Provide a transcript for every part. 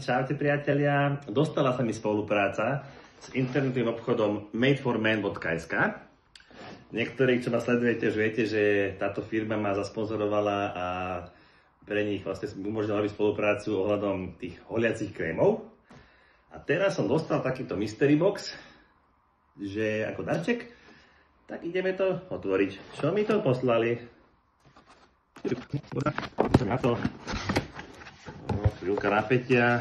Čaute priatelia, dostala sa mi spolupráca s internetovým obchodom madeforman.sk. Niektorí, čo ma sledujete, už viete, že táto firma ma zasponzorovala a pre nich vlastne umožnila robiť spoluprácu ohľadom tých holiacich krémov. A teraz som dostal takýto mystery box, že ako darček, tak ideme to otvoriť. Čo mi to poslali? Na to. Chvíľka napätia.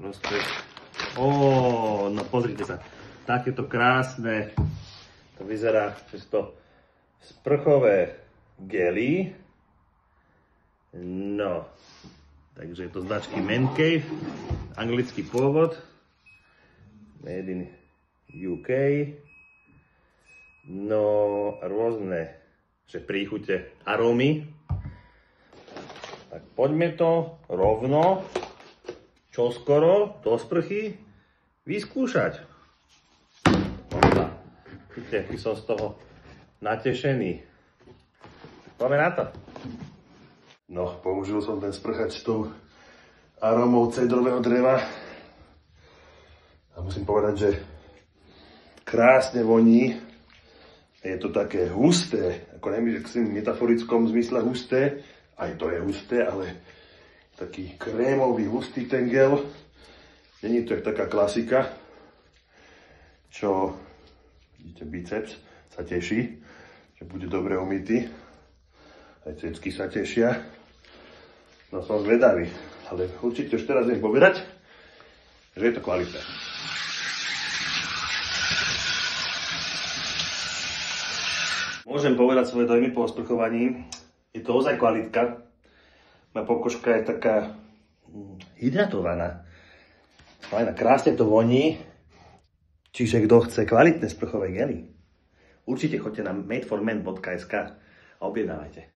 Proste. No pozrite sa. Takéto krásne. To vyzerá čisto sprchové gely. No. Takže je to značky Man Cave. Anglický pôvod. Made in UK. No rôzne príchute arómy. Tak poďme to rovno, čoskoro, do sprchy, vyskúšať. Vidíte, aký som z toho natešený. Poďme na to. No, použil som ten sprchač s tou arómou cedrového dreva. A musím povedať, že krásne voní. Je to také husté, ako nemyslím v metaforickom zmysle husté, aj to je husté, ale taký krémový, hustý ten gel. Není to taká klasika, čo, vidíte, biceps sa teší, že bude dobre umytý. Aj cecky sa tešia. No som zvedavý, ale určite už teraz viem povedať, že je to kvalitné. Môžem povedať svoje dojmy po osprchovaní. Je to ozaj kvalitka. Moja pokožka je taká hydratovaná. Fajná, krásne to voní. Čiže kto chce kvalitné sprchové gely, určite choďte na madeforman.sk a objednávajte.